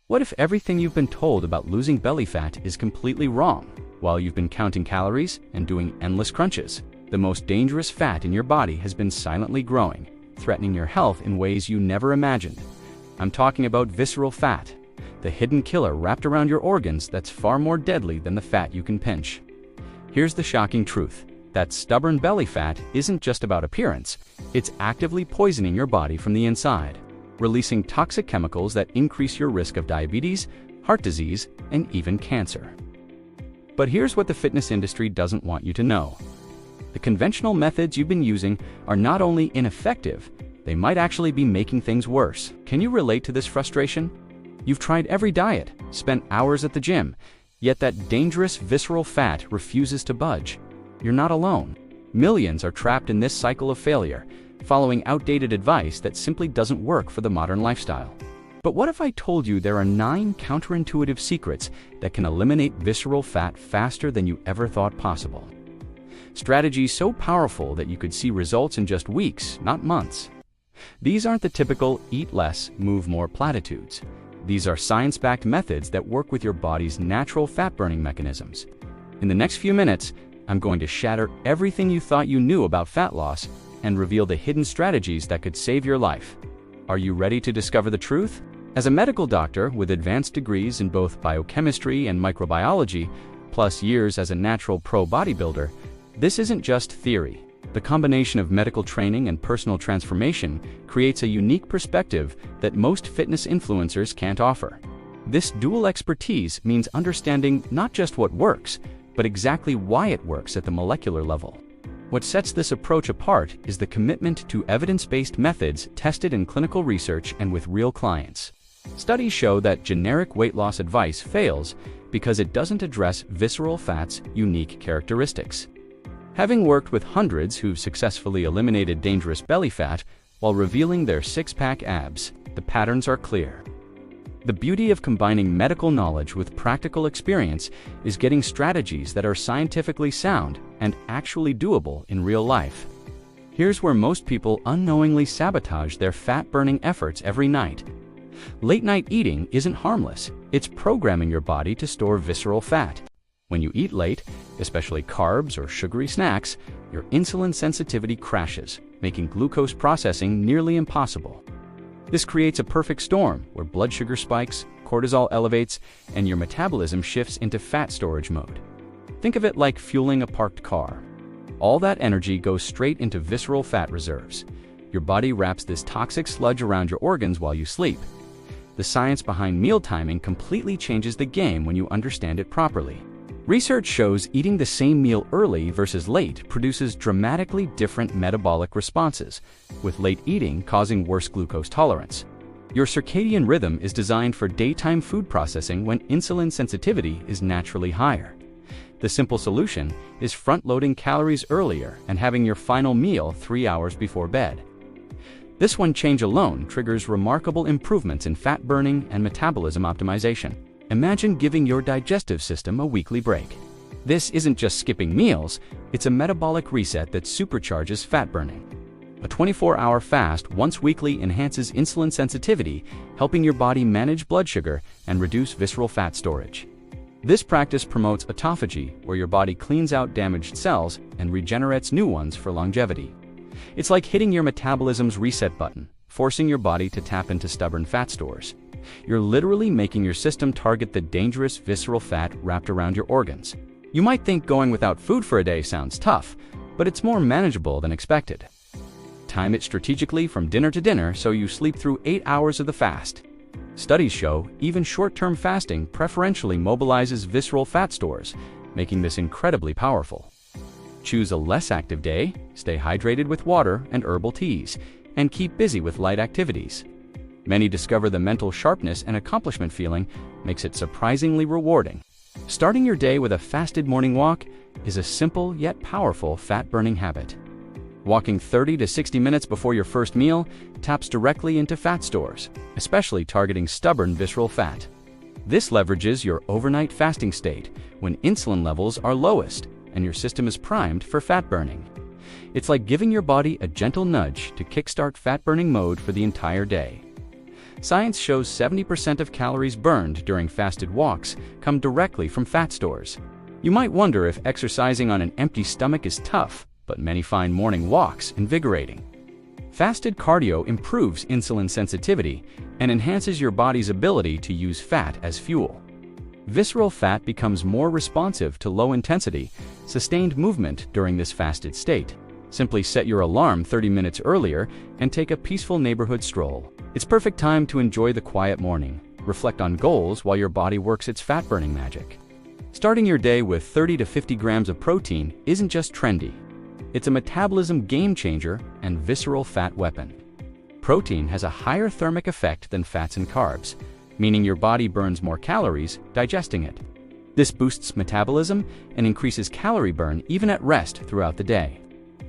What if everything you've been told about losing belly fat is completely wrong? While you've been counting calories and doing endless crunches, the most dangerous fat in your body has been silently growing, threatening your health in ways you never imagined. I'm talking about visceral fat, the hidden killer wrapped around your organs that's far more deadly than the fat you can pinch. Here's the shocking truth: that stubborn belly fat isn't just about appearance, it's actively poisoning your body from the inside, releasing toxic chemicals that increase your risk of diabetes, heart disease, and even cancer. But here's what the fitness industry doesn't want you to know. The conventional methods you've been using are not only ineffective, they might actually be making things worse. Can you relate to this frustration? You've tried every diet, spent hours at the gym, yet that dangerous visceral fat refuses to budge. You're not alone. Millions are trapped in this cycle of failure, following outdated advice that simply doesn't work for the modern lifestyle. But what if I told you there are 9 counterintuitive secrets that can eliminate visceral fat faster than you ever thought possible? Strategies so powerful that you could see results in just weeks, not months. These aren't the typical eat less, move more platitudes. These are science-backed methods that work with your body's natural fat-burning mechanisms. In the next few minutes, I'm going to shatter everything you thought you knew about fat loss and reveal the hidden strategies that could save your life. Are you ready to discover the truth? As a medical doctor with advanced degrees in both biochemistry and microbiology, plus years as a natural pro bodybuilder, this isn't just theory. The combination of medical training and personal transformation creates a unique perspective that most fitness influencers can't offer. This dual expertise means understanding not just what works, but exactly why it works at the molecular level. What sets this approach apart is the commitment to evidence-based methods tested in clinical research and with real clients. Studies show that generic weight loss advice fails because it doesn't address visceral fat's unique characteristics. Having worked with hundreds who've successfully eliminated dangerous belly fat while revealing their six-pack abs, the patterns are clear. The beauty of combining medical knowledge with practical experience is getting strategies that are scientifically sound and actually doable in real life. Here's where most people unknowingly sabotage their fat-burning efforts every night. Late-night eating isn't harmless. It's programming your body to store visceral fat. When you eat late, especially carbs or sugary snacks, your insulin sensitivity crashes, making glucose processing nearly impossible. This creates a perfect storm where blood sugar spikes, cortisol elevates, and your metabolism shifts into fat storage mode. Think of it like fueling a parked car. All that energy goes straight into visceral fat reserves. Your body wraps this toxic sludge around your organs while you sleep. The science behind meal timing completely changes the game when you understand it properly. Research shows eating the same meal early versus late produces dramatically different metabolic responses, with late eating causing worse glucose tolerance. Your circadian rhythm is designed for daytime food processing when insulin sensitivity is naturally higher. The simple solution is front-loading calories earlier and having your final meal 3 hours before bed. This one change alone triggers remarkable improvements in fat burning and metabolism optimization. Imagine giving your digestive system a weekly break. This isn't just skipping meals, it's a metabolic reset that supercharges fat burning. A 24-hour fast once weekly enhances insulin sensitivity, helping your body manage blood sugar and reduce visceral fat storage. This practice promotes autophagy, where your body cleans out damaged cells and regenerates new ones for longevity. It's like hitting your metabolism's reset button, forcing your body to tap into stubborn fat stores. You're literally making your system target the dangerous visceral fat wrapped around your organs. You might think going without food for a day sounds tough, but it's more manageable than expected. Time it strategically from dinner to dinner so you sleep through 8 hours of the fast. Studies show even short-term fasting preferentially mobilizes visceral fat stores, making this incredibly powerful. Choose a less active day, stay hydrated with water and herbal teas, and keep busy with light activities. Many discover the mental sharpness and accomplishment feeling makes it surprisingly rewarding. Starting your day with a fasted morning walk is a simple yet powerful fat-burning habit. Walking 30 to 60 minutes before your first meal taps directly into fat stores, especially targeting stubborn visceral fat. This leverages your overnight fasting state when insulin levels are lowest and your system is primed for fat burning. It's like giving your body a gentle nudge to kickstart fat-burning mode for the entire day. Science shows 70% of calories burned during fasted walks come directly from fat stores. You might wonder if exercising on an empty stomach is tough, but many find morning walks invigorating. Fasted cardio improves insulin sensitivity and enhances your body's ability to use fat as fuel. Visceral fat becomes more responsive to low-intensity, sustained movement during this fasted state. Simply set your alarm 30 minutes earlier and take a peaceful neighborhood stroll. It's perfect time to enjoy the quiet morning, reflect on goals while your body works its fat-burning magic. Starting your day with 30 to 50 grams of protein isn't just trendy. It's a metabolism game-changer and visceral fat weapon. Protein has a higher thermic effect than fats and carbs, meaning your body burns more calories digesting it. This boosts metabolism and increases calorie burn even at rest throughout the day.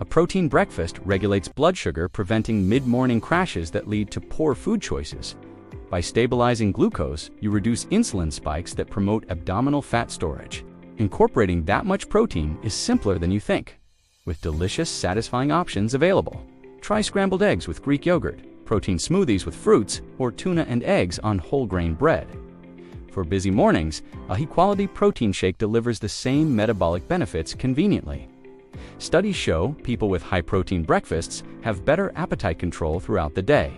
A protein breakfast regulates blood sugar, preventing mid-morning crashes that lead to poor food choices. By stabilizing glucose, you reduce insulin spikes that promote abdominal fat storage. Incorporating that much protein is simpler than you think, with delicious, satisfying options available. Try scrambled eggs with Greek yogurt, protein smoothies with fruits, or tuna and eggs on whole grain bread. For busy mornings, a high-quality protein shake delivers the same metabolic benefits conveniently. Studies show people with high-protein breakfasts have better appetite control throughout the day.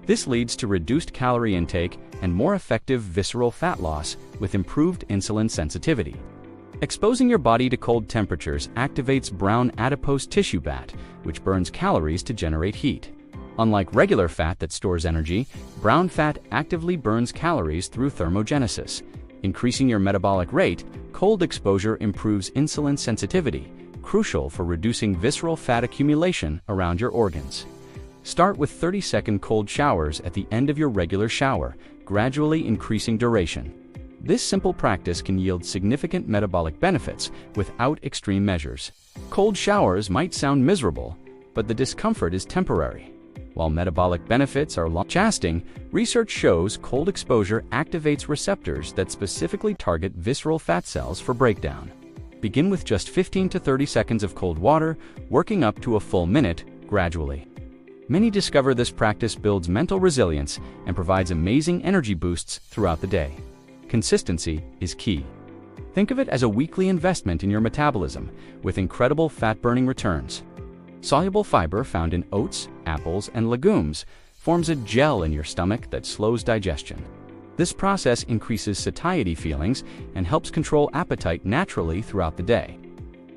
This leads to reduced calorie intake and more effective visceral fat loss with improved insulin sensitivity. Exposing your body to cold temperatures activates brown adipose tissue fat, which burns calories to generate heat. Unlike regular fat that stores energy, brown fat actively burns calories through thermogenesis. Increasing your metabolic rate, cold exposure improves insulin sensitivity, crucial for reducing visceral fat accumulation around your organs. Start with 30-second cold showers at the end of your regular shower, gradually increasing duration. This simple practice can yield significant metabolic benefits without extreme measures. Cold showers might sound miserable, but the discomfort is temporary. While metabolic benefits are long-lasting, research shows cold exposure activates receptors that specifically target visceral fat cells for breakdown. Begin with just 15 to 30 seconds of cold water, working up to a full minute gradually. Many discover this practice builds mental resilience and provides amazing energy boosts throughout the day. Consistency is key. Think of it as a weekly investment in your metabolism, with incredible fat-burning returns. Soluble fiber found in oats, apples, and legumes forms a gel in your stomach that slows digestion. This process increases satiety feelings and helps control appetite naturally throughout the day.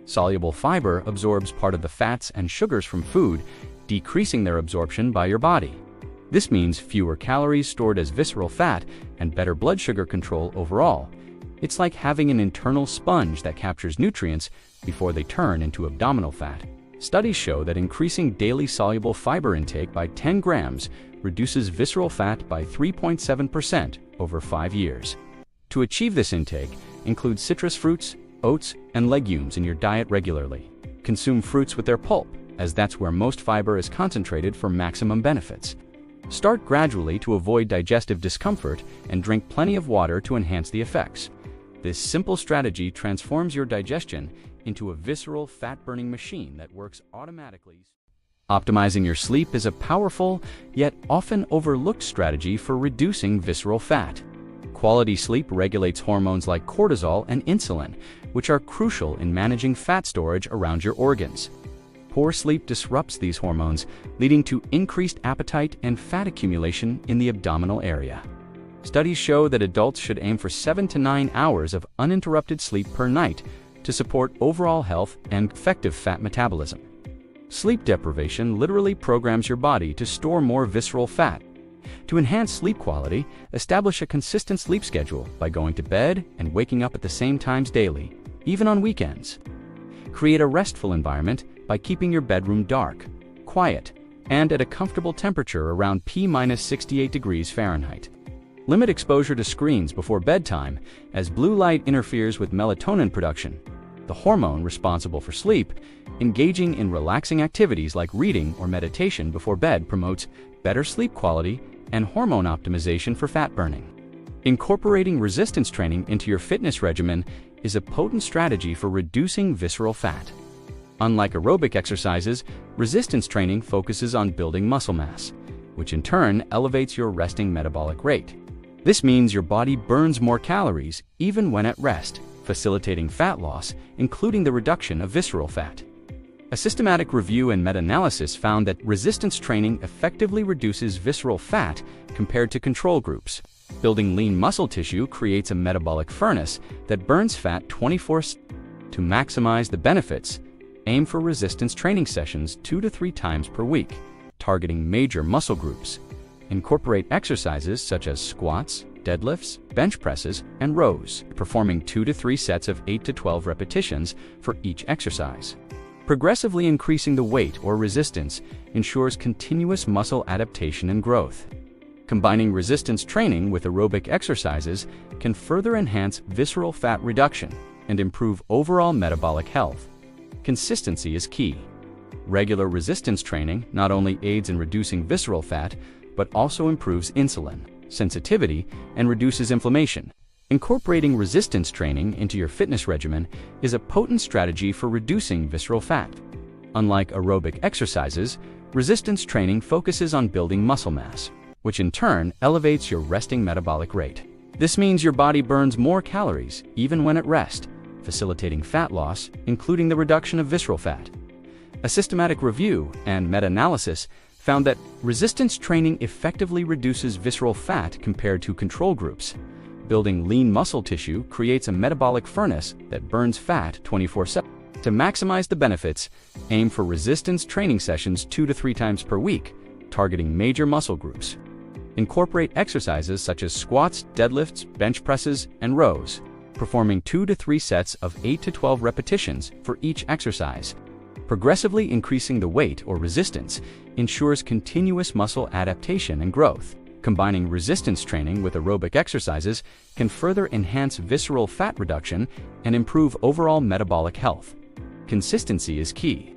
Soluble fiber absorbs part of the fats and sugars from food, decreasing their absorption by your body. This means fewer calories stored as visceral fat and better blood sugar control overall. It's like having an internal sponge that captures nutrients before they turn into abdominal fat. Studies show that increasing daily soluble fiber intake by 10 grams reduces visceral fat by 3.7% over 5 years. To achieve this intake, include citrus fruits, oats, and legumes in your diet regularly. Consume fruits with their pulp, as that's where most fiber is concentrated for maximum benefits. Start gradually to avoid digestive discomfort and drink plenty of water to enhance the effects. This simple strategy transforms your digestion into a visceral fat-burning machine that works automatically. Optimizing your sleep is a powerful, yet often overlooked strategy for reducing visceral fat. Quality sleep regulates hormones like cortisol and insulin, which are crucial in managing fat storage around your organs. Poor sleep disrupts these hormones, leading to increased appetite and fat accumulation in the abdominal area. Studies show that adults should aim for 7 to 9 hours of uninterrupted sleep per night to support overall health and effective fat metabolism. Sleep deprivation literally programs your body to store more visceral fat. To enhance sleep quality, establish a consistent sleep schedule by going to bed and waking up at the same times daily, even on weekends. Create a restful environment by keeping your bedroom dark, quiet, and at a comfortable temperature around P-68 degrees Fahrenheit. Limit exposure to screens before bedtime, as blue light interferes with melatonin production, the hormone responsible for sleep. Engaging in relaxing activities like reading or meditation before bed promotes better sleep quality and hormone optimization for fat burning. Incorporating resistance training into your fitness regimen is a potent strategy for reducing visceral fat. Unlike aerobic exercises, resistance training focuses on building muscle mass. which in turn elevates your resting metabolic rate. This means your body burns more calories even when at rest, facilitating fat loss, including the reduction of visceral fat. A systematic review and meta-analysis found that resistance training effectively reduces visceral fat compared to control groups. Building lean muscle tissue creates a metabolic furnace that burns fat 24/7. To maximize the benefits, aim for resistance training sessions 2 to 3 times per week, targeting major muscle groups. Incorporate exercises such as squats, deadlifts, bench presses, and rows, performing 2 to 3 sets of 8 to 12 repetitions for each exercise. Progressively increasing the weight or resistance ensures continuous muscle adaptation and growth. Combining resistance training with aerobic exercises can further enhance visceral fat reduction and improve overall metabolic health. Consistency is key. Regular resistance training not only aids in reducing visceral fat, but also improves insulin sensitivity and reduces inflammation. Incorporating resistance training into your fitness regimen is a potent strategy for reducing visceral fat. Unlike aerobic exercises, resistance training focuses on building muscle mass, which in turn elevates your resting metabolic rate. This means your body burns more calories even when at rest, facilitating fat loss, including the reduction of visceral fat. A systematic review and meta-analysis found that resistance training effectively reduces visceral fat compared to control groups. Building lean muscle tissue creates a metabolic furnace that burns fat 24/7. To maximize the benefits, aim for resistance training sessions 2 to 3 times per week, targeting major muscle groups. Incorporate exercises such as squats, deadlifts, bench presses, and rows, performing 2 to 3 sets of 8 to 12 repetitions for each exercise. Progressively increasing the weight or resistance ensures continuous muscle adaptation and growth. Combining resistance training with aerobic exercises can further enhance visceral fat reduction and improve overall metabolic health. Consistency is key.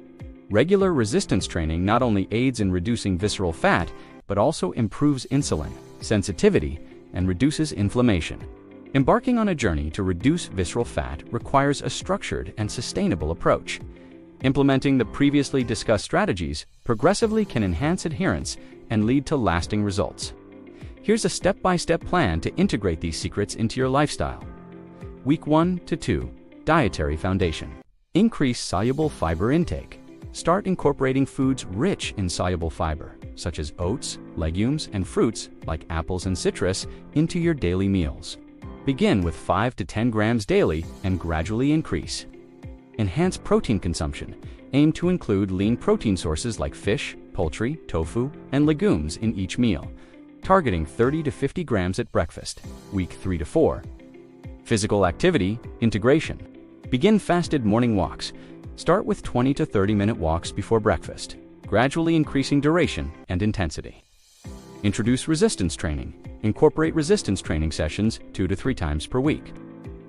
Regular resistance training not only aids in reducing visceral fat, but also improves insulin sensitivity and reduces inflammation. Embarking on a journey to reduce visceral fat requires a structured and sustainable approach. Implementing the previously discussed strategies progressively can enhance adherence and lead to lasting results. Here's a step-by-step plan to integrate these secrets into your lifestyle. Week 1 to 2, Dietary Foundation. Increase soluble fiber intake. Start incorporating foods rich in soluble fiber, such as oats, legumes, and fruits like apples and citrus, into your daily meals. Begin with 5 to 10 grams daily and gradually increase. Enhance protein consumption. Aim to include lean protein sources like fish, poultry, tofu, and legumes in each meal, targeting 30 to 50 grams at breakfast. Week 3 to 4. Physical activity integration. Begin fasted morning walks. Start with 20 to 30-minute walks before breakfast, gradually increasing duration and intensity. Introduce resistance training. Incorporate resistance training sessions 2 to 3 times per week,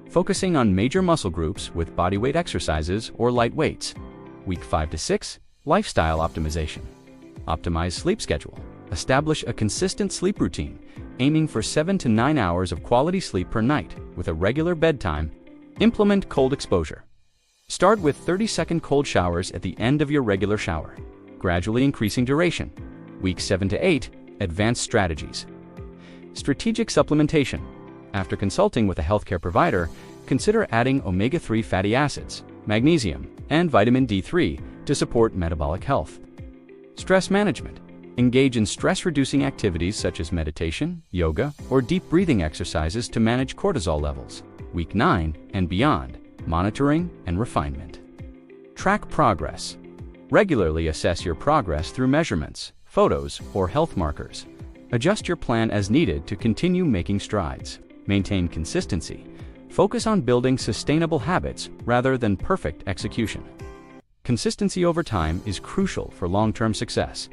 focusing on major muscle groups with bodyweight exercises or light weights. Week 5 to 6, lifestyle optimization. Optimize sleep schedule. Establish a consistent sleep routine, aiming for 7 to 9 hours of quality sleep per night with a regular bedtime. Implement cold exposure. Start with 30-second cold showers at the end of your regular shower, gradually increasing duration. Week 7 to 8, advanced strategies. Strategic supplementation. After consulting with a healthcare provider, consider adding omega-3 fatty acids, magnesium, and vitamin D3 to support metabolic health. Stress management. Engage in stress-reducing activities such as meditation, yoga, or deep breathing exercises to manage cortisol levels. Week 9 and beyond, monitoring and refinement. Track progress. Regularly assess your progress through measurements, photos, or health markers. Adjust your plan as needed to continue making strides. Maintain consistency. Focus on building sustainable habits rather than perfect execution. Consistency over time is crucial for long-term success.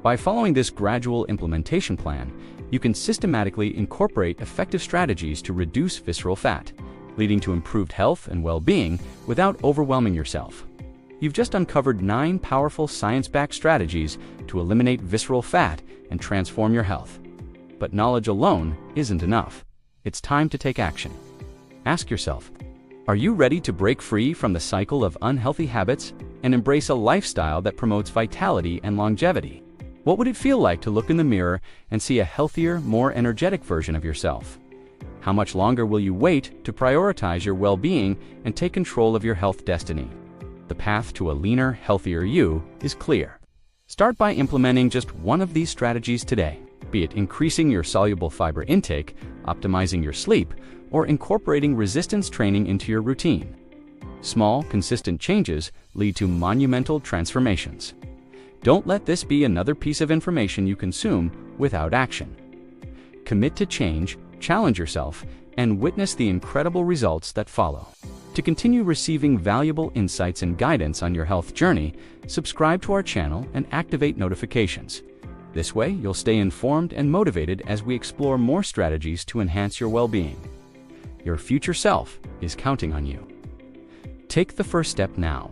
By following this gradual implementation plan, you can systematically incorporate effective strategies to reduce visceral fat, leading to improved health and well-being without overwhelming yourself. You've just uncovered 9 powerful science-backed strategies to eliminate visceral fat and transform your health. But knowledge alone isn't enough. It's time to take action. Ask yourself, are you ready to break free from the cycle of unhealthy habits and embrace a lifestyle that promotes vitality and longevity? What would it feel like to look in the mirror and see a healthier, more energetic version of yourself? How much longer will you wait to prioritize your well-being and take control of your health destiny? The path to a leaner, healthier you is clear. Start by implementing just one of these strategies today, be it increasing your soluble fiber intake, optimizing your sleep, or incorporating resistance training into your routine. Small, consistent changes lead to monumental transformations. Don't let this be another piece of information you consume without action. Commit to change, challenge yourself, and witness the incredible results that follow. To continue receiving valuable insights and guidance on your health journey, subscribe to our channel and activate notifications. This way, you'll stay informed and motivated as we explore more strategies to enhance your well-being. Your future self is counting on you. Take the first step now.